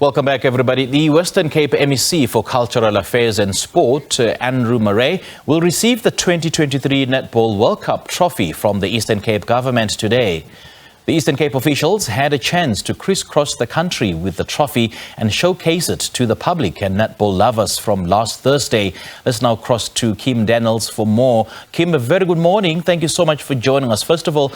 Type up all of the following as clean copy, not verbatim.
Welcome back, everybody. The Western Cape MEC for Cultural Affairs and Sport, Anroux Marais, will receive the 2023 Netball World Cup trophy from the Eastern Cape government today. The Eastern Cape officials had a chance to crisscross the country with the trophy and showcase it to the public and netball lovers from last Thursday. Let's now cross to Kim Daniels for more. Kim, a very good morning. Thank you so much for joining us. First of all,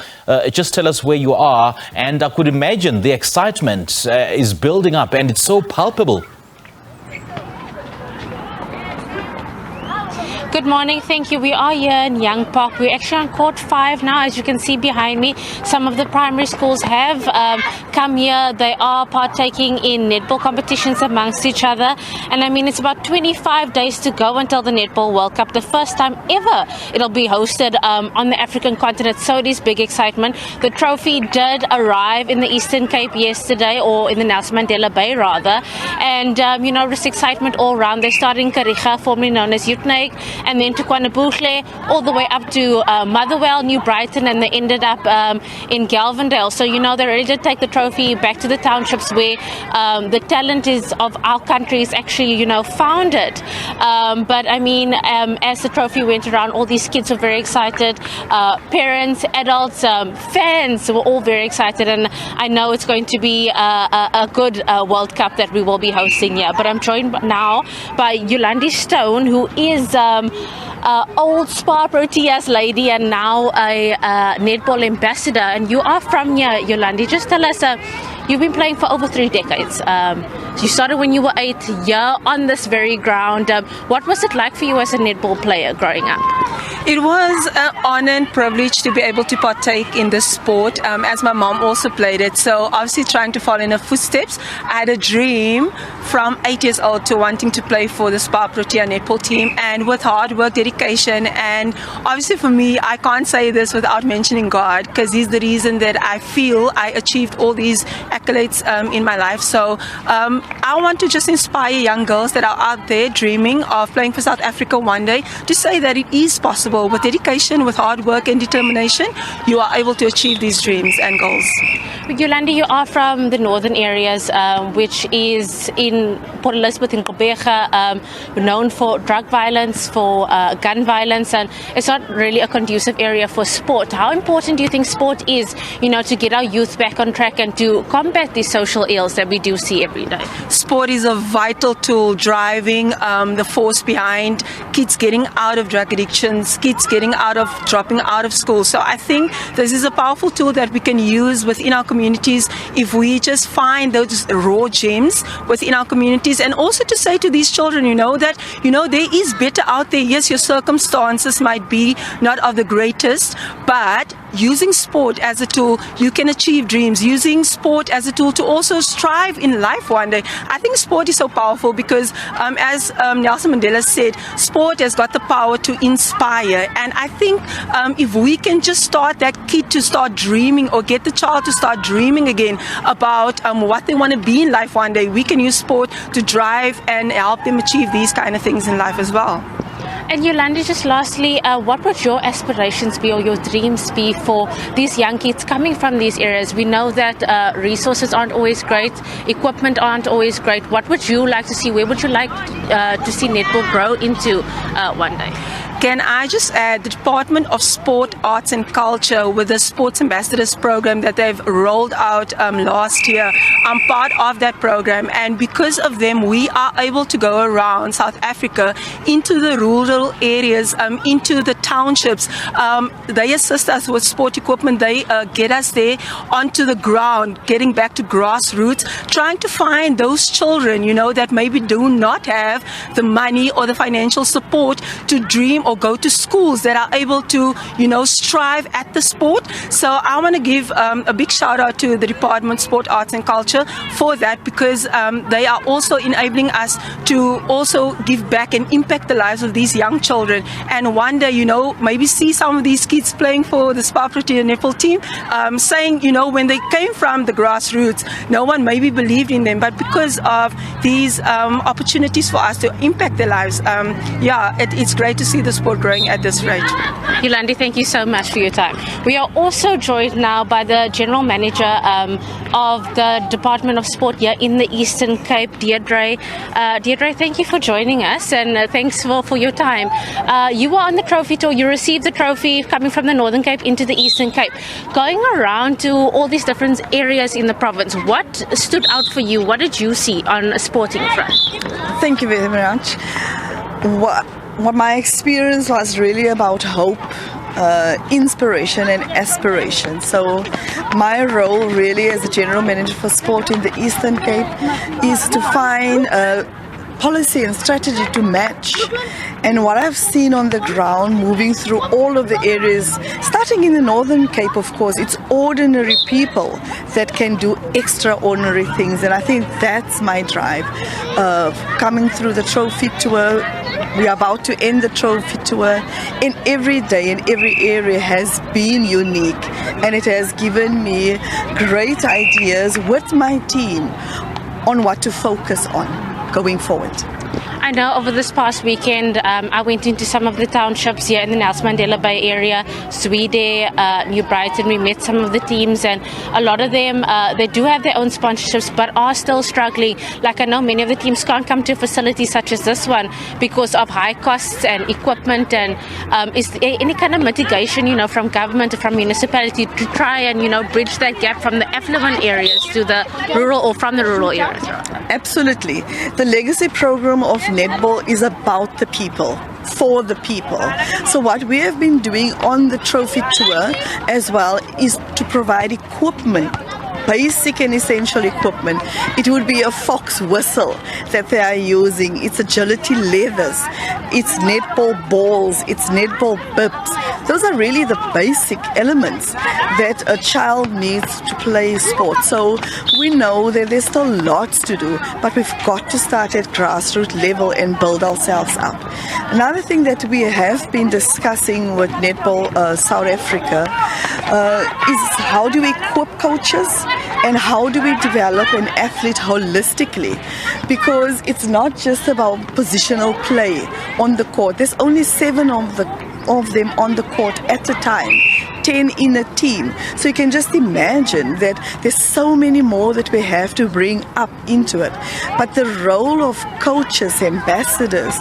just tell us where you are, and I could imagine the excitement is building up and it's so palpable. Good morning, thank you. We are here in Young Park. We're actually on court 5 now, as you can see behind me. Some of the primary schools have come here. They are partaking in netball competitions amongst each other. And I mean, it's about 25 days to go until the Netball World Cup, the first time ever it'll be hosted on the African continent. So it is big excitement. The trophy did arrive in the Eastern Cape yesterday, or in the Nelson Mandela Bay rather. And, you know, just excitement all around. They started in Kariga, formerly known as Utnake, and then to Kwanabouhle, all the way up to Motherwell, New Brighton, and they ended up in Galvandale. So, you know, they're ready to take the trophy back to the townships where the talent is of our country is actually, you know, founded. But I mean, as the trophy went around, all these kids were very excited. Parents, adults, fans were all very excited, and I know it's going to be a good World Cup that we will be hosting here. But I'm joined now by Yolandi Stone, who is old Spa Proteas lady and now a netball ambassador, and you are from here, Yolandi. Just tell us, you've been playing for over 3 decades. You started when you were 8, here on this very ground. What was it like for you as a netball player growing up? It was an honor and privilege to be able to partake in this sport, as my mom also played it. So obviously trying to follow in her footsteps. I had a dream from 8 years old to wanting to play for the Spa Protea netball team, and with hard work, dedication, and obviously for me, I can't say this without mentioning God, because He's the reason that I feel I achieved all these accolades in my life. So I want to just inspire young girls that are out there dreaming of playing for South Africa one day to say that it is possible. With dedication, with hard work and determination, you are able to achieve these dreams and goals. Yolandi, you are from the northern areas, which is in Port Elizabeth and Gqeberha, known for drug violence, for gun violence, and it's not really a conducive area for sport. How important do you think sport is, you know, to get our youth back on track and to combat these social ills that we do see every day? Sport is a vital tool driving the force behind kids getting out of drug addictions, kids dropping out of school. So I think this is a powerful tool that we can use within our communities if we just find those raw gems within our communities, and also to say to these children, you know, that, you know, there is better out there. Yes, your circumstances might be not of the greatest, but using sport as a tool, you can achieve dreams. Using sport as a tool to also strive in life one day. I think sport is so powerful because, as Nelson Mandela said, sport has got the power to inspire. And I think if we can just start that kid to start dreaming, or get the child to start dreaming again about what they want to be in life one day, we can use sport to drive and help them achieve these kind of things in life as well. And Yolandi, just lastly, what would your aspirations be, or your dreams be, for these young kids coming from these areas? We know that resources aren't always great, equipment aren't always great. What would you like to see? Where would you like to see netball grow into one day? Can I just add, the Department of Sport, Arts and Culture, with the Sports Ambassadors program that they've rolled out last year, I'm part of that program, and because of them we are able to go around South Africa into the rural areas, into the townships. They assist us with sport equipment. They get us there onto the ground, getting back to grassroots, trying to find those children, you know, that maybe do not have the money or the financial support to dream or go to schools, that are able to, you know, strive at the sport. So I want to give a big shout out to the Department of Sport, Arts and Culture for that, because they are also enabling us to also give back and impact the lives of these young children. And one day, you know, maybe see some of these kids playing for the Spa Protea netball team, saying, you know, when they came from the grassroots, no one maybe believed in them, but because of these opportunities for us to impact their lives, yeah, it's great to see this sport growing at this rate. Yolandi, thank you so much for your time. We are also joined now by the General Manager of the Department of Sport here in the Eastern Cape, Deidre. Deidre, thank you for joining us, and thanks for your time. You were on the trophy tour. You received the trophy coming from the Northern Cape into the Eastern Cape. Going around to all these different areas in the province, what stood out for you? What did you see on a sporting front? Thank you very much. What my experience was really about hope, inspiration and aspiration. So my role really as a General Manager for Sport in the Eastern Cape is to find policy and strategy to match. And what I've seen on the ground, moving through all of the areas, starting in the Northern Cape, of course, it's ordinary people that can do extraordinary things. And I think that's my drive. Coming through the trophy tour, we are about to end the trophy tour, and every day in every area has been unique, and it has given me great ideas with my team on what to focus on going forward. I know over this past weekend, I went into some of the townships here in the Nelson Mandela Bay area, Swede, New Brighton. We met some of the teams, and a lot of them, they do have their own sponsorships, but are still struggling. Like I know many of the teams can't come to a facility such as this one because of high costs and equipment. And is there any kind of mitigation, from government or from municipality to try and, bridge that gap from the affluent areas to the rural or from the rural areas? Absolutely. The legacy program of Netball is about the people, for the people. So what we have been doing on the trophy tour as well is to provide equipment, basic and essential equipment. It would be a Fox whistle that they are using. It's agility leathers. It's netball balls. It's netball bibs. Those are really the basic elements that a child needs to play sport. So we know that there's still lots to do, but we've got to start at grassroots level and build ourselves up. Another thing that we have been discussing with Netball South Africa is how do we equip coaches and how do we develop an athlete holistically, because it's not just about positional play on the court. There's only 7 of them on the court at a time, 10 in a team. So you can just imagine that there's so many more that we have to bring up into it. But the role of coaches, ambassadors,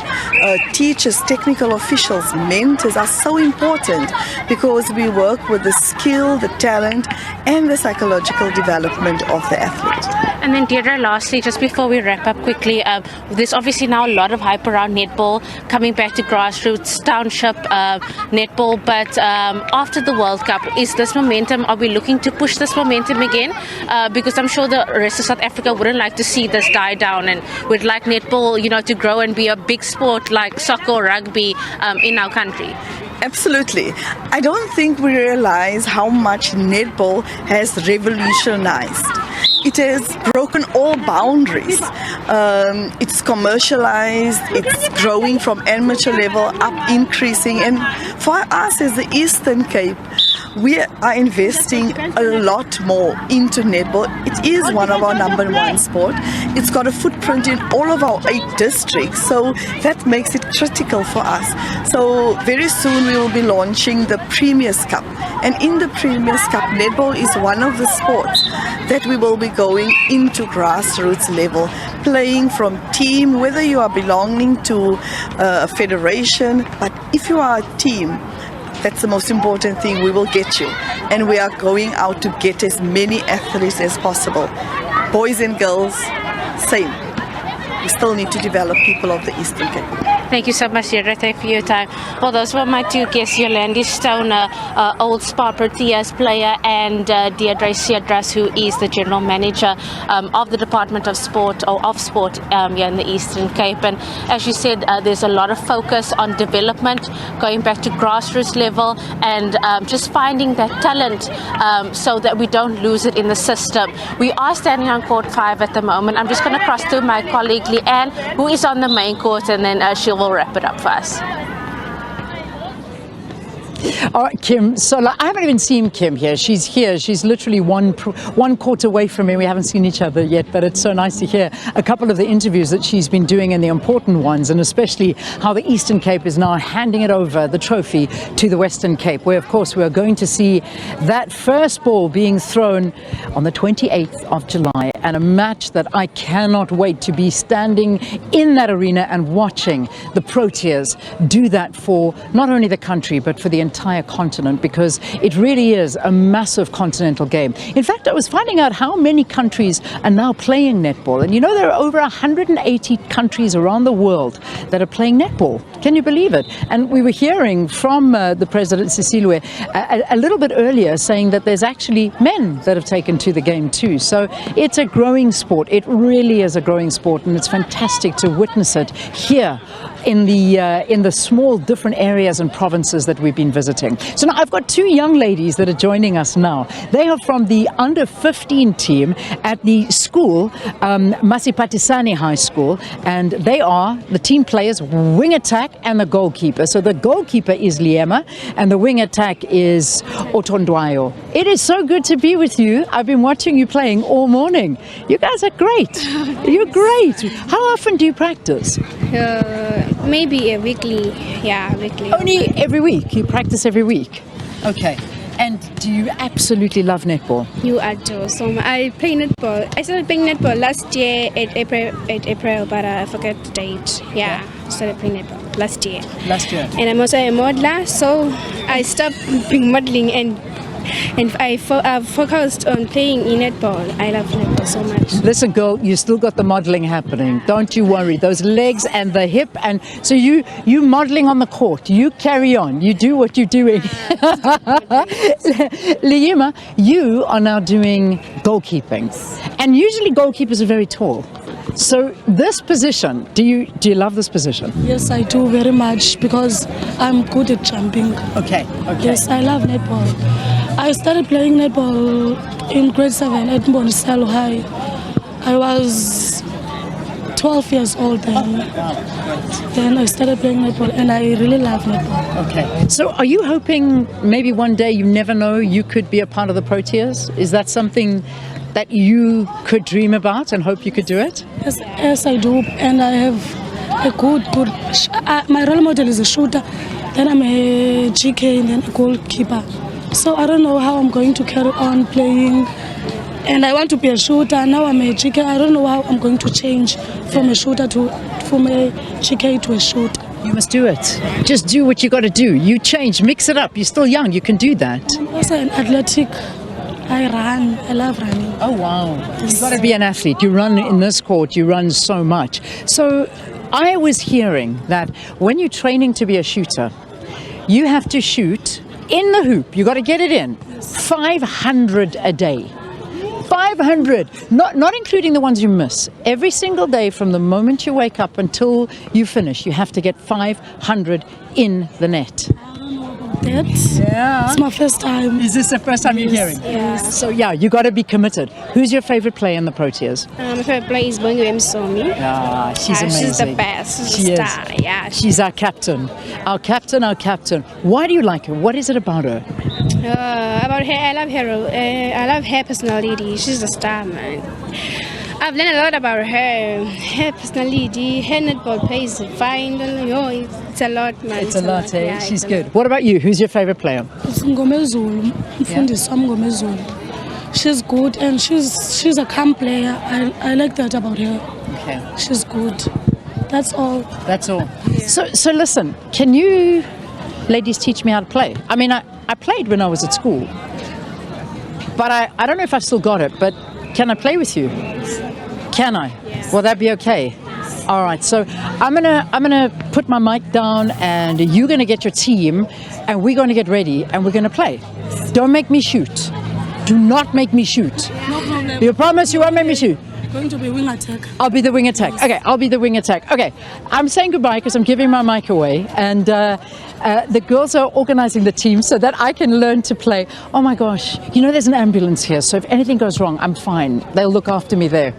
teachers, technical officials, mentors are so important, because we work with the skill, the talent and the psychological development of the athlete. And then Deidre, lastly, just before we wrap up quickly, there's obviously now a lot of hype around netball, coming back to grassroots, township netball, but after the World Cup, is this momentum, are we looking to push this momentum again? Because I'm sure the rest of South Africa wouldn't like to see this die down, and would like netball, to grow and be a big sport like soccer or rugby in our country. Absolutely. I don't think we realize how much netball has revolutionized. It has broken all boundaries. It's commercialized, it's growing from amateur level up, increasing. And for us as the Eastern Cape, we are investing a lot more into netball. It is one of our number one sport. It's got a footprint in all of our 8 districts, so that makes it critical for us. So very soon we will be launching the Premier's Cup. And in the Premier's Cup, netball is one of the sports that we will be going into grassroots level, playing from team, whether you are belonging to a federation, but if you are a team, that's the most important thing. We will get you, and we are going out to get as many athletes as possible, boys and girls, same. We still need to develop people of the Eastern Cape. Thank you so much, Deidre, for your time. Well, those were my 2 guests, Yolandi Stoner, old Spa Proteas player, and Deidre Sedras, who is the General Manager of the Department of Sport, or of Sport here in the Eastern Cape. And as you said, there's a lot of focus on development, going back to grassroots level, and just finding that talent so that we don't lose it in the system. We are standing on court 5 at the moment. I'm just going to cross to my colleague Leanne, who is on the main court, and then she'll wrap it up for us. All right, Kim. So I haven't even seen Kim here. She's here. She's literally one court away from me. We haven't seen each other yet, but it's so nice to hear a couple of the interviews that she's been doing and the important ones, and especially how the Eastern Cape is now handing it over, the trophy, to the Western Cape, where, of course, we are going to see that first ball being thrown on the 28th of July, and a match that I cannot wait to be standing in that arena and watching the Proteas do that for not only the country but for the entire continent, because it really is a massive continental game. In fact, I was finding out how many countries are now playing netball, and you know there are over 180 countries around the world that are playing netball. Can you believe it? And we were hearing from the President Sisiliwe a little bit earlier saying that there's actually men that have taken to the game too. So it's a growing sport. It really is a growing sport, and it's fantastic to witness it here in the small different areas and provinces that we've been visiting. So now I've got two young ladies that are joining us now. They are from the under 15 team at the school, Masipatisane High School, and they are the team players, wing attack and the goalkeeper. So the goalkeeper is Liema and the wing attack is Otondwayo. It is so good to be with you. I've been watching you playing all morning. You guys are great. You're great. How often do you practice? Maybe weekly. Yeah, weekly. Only every week? You practice every week? Okay. And do you absolutely love netball? You adore so much. I play netball. I started playing netball last year at April, but I forgot the date. Yeah, I started playing netball last year. Last year. And I'm also a modeler, so I stopped being modeling and I focused on playing in netball. I love netball so much. Listen, girl, you still got the modeling happening. Don't you worry. Those legs and the hip, and so you modeling on the court. You carry on. You do what you're doing. Liema, you are now doing goalkeeping, and usually goalkeepers are very tall. So this position, do you love this position? Yes, I do very much because I'm good at jumping. Okay. Yes, I love netball. I started playing netball in grade 7 at Mbonisalo High. I was 12 years old then. Then I started playing netball and I really love netball. Okay. So are you hoping maybe one day, you never know, you could be a part of the Proteas? Is that something that you could dream about and hope you could do it? Yes, I do. And I have a good, my role model is a shooter. Then I'm a GK and then a goalkeeper. So I don't know how I'm going to carry on playing. And I want to be a shooter. Now I'm a GK. I don't know how I'm going to change from a shooter from a GK to a shooter. You must do it. Just do what you got to do. You change, mix it up. You're still young. You can do that. I'm also an athletic. I run. I love running. Oh, wow. You've got to be an athlete. You run in this court. You run so much. So I was hearing that when you're training to be a shooter, you have to shoot in the hoop. You got to get it in. 500 a day. 500, not including the ones you miss. Every single day from the moment you wake up until you finish, you have to get 500 in the net. That. Yeah. It's my first time. Is this the first time you're hearing? Yes. So yeah, you got to be committed. Who's your favorite player in the Proteas? My favorite player is Bongi Msomi. Ah, she's amazing. She's the best. She's She a star. is. Yeah. She's our captain. Our captain. Why do you like her? What is it about her? About her, I love her. I love her personality. She's a star, man. I've learned a lot about her personality, her netball plays fine. It's a lot, man. It's a lot, eh? Yeah, She's good. What about you? Who's your favorite player? It's Ngomezulu. Mfundisi wami Ngomezulu. She's good and she's a calm player. I like that about her. Okay. She's good. That's all. That's all. So listen, can you ladies teach me how to play? I mean, I played when I was at school, but I don't know if I've still got it, but can I play with you? Can I? Yes. Will that be okay? All right, so I'm gonna put my mic down and you're gonna get your team and we're gonna get ready and we're gonna play. Don't make me shoot. Do not make me shoot. No problem. You promise you won't make me shoot? going to be wing attack. I'll be the wing attack. Okay, I'll be the wing attack. Okay, I'm saying goodbye because I'm giving my mic away, and the girls are organizing the team so that I can learn to play. Oh my gosh, you know there's an ambulance here, so if anything goes wrong, I'm fine. They'll look after me there.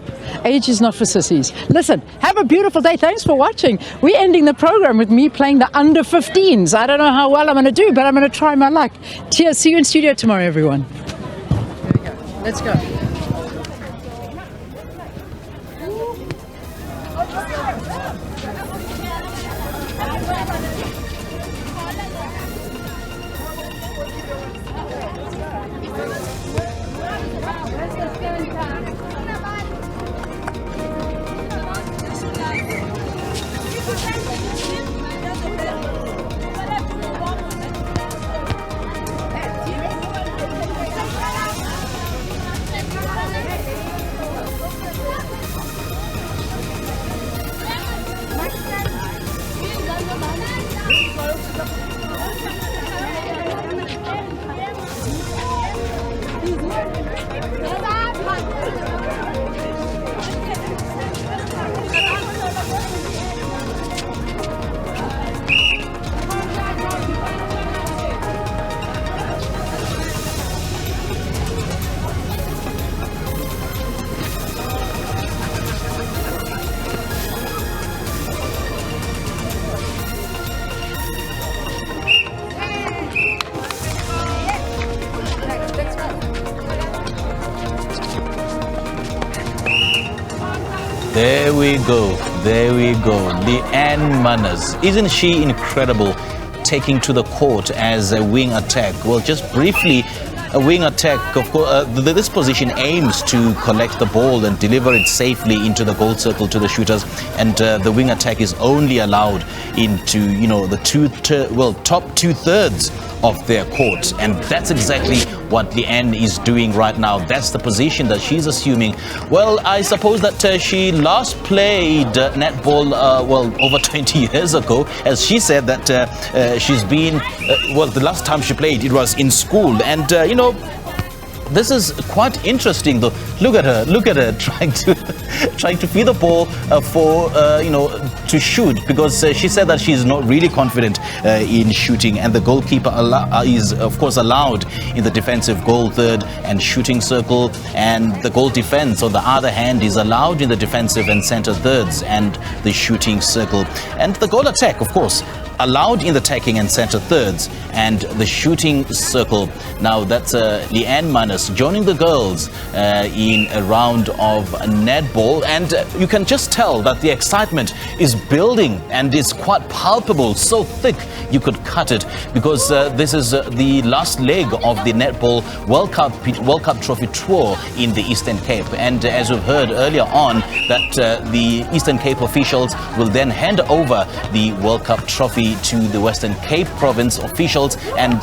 Age is not for sissies. Listen, have a beautiful day. Thanks for watching. We're ending the program with me playing the under 15s. I don't know how well I'm going to do, but I'm going to try my luck. Cheers. See you in studio tomorrow, everyone. Here we go. Let's go. There we go. There we go. Leanne Manners. Isn't she incredible, taking to the court as a wing attack? Well, just briefly, a wing attack, of course, this position aims to collect the ball and deliver it safely into the goal circle to the shooters, and the wing attack is only allowed into, you know, the top 2/3 of their court, and that's exactly what Leanne is doing right now. That's the position that she's assuming. Well, I suppose that she last played netball over 20 years ago, as she said that she's been the last time she played it was in school, and you know, this is quite interesting though. Look at her trying to feed the ball to shoot, because she said that she's not really confident in shooting, and the goalkeeper is of course allowed in the defensive goal third and shooting circle, and the goal defense on the other hand is allowed in the defensive and center thirds and the shooting circle, and the goal attack of course allowed in the attacking and center thirds and the shooting circle. Now that's Leanne Manners joining the girls in a round of netball, and you can just tell that the excitement is building and is quite palpable, so thick you could cut it, because this is the last leg of the Netball World Cup Trophy Tour in the Eastern Cape, and as we've heard earlier on that the Eastern Cape officials will then hand over the World Cup trophy to the Western Cape province officials, and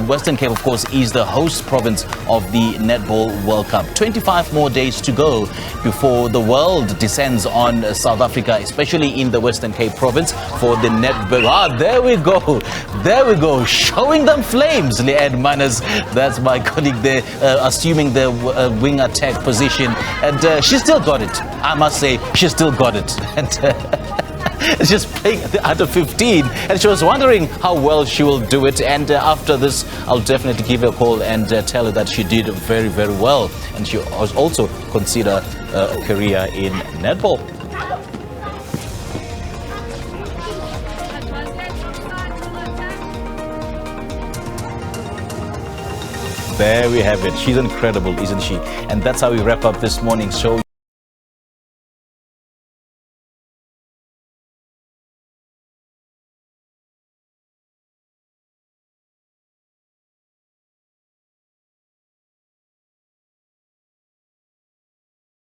Western Cape of course is the host province of the Netball World Cup. 25 more days to go before the world descends on South Africa, especially in the Western Cape province for the netball. There we go, showing them flames. Leanne Manners, that's my colleague there, assuming the wing attack position, and she still got it. I must say, she still got it. And just playing the under 15, and she was wondering how well she will do it, and after this I'll definitely give her a call and tell her that she did very, very well, and she was also consider a career in netball. There we have it. She's incredible, isn't she? And that's how we wrap up this morning's show.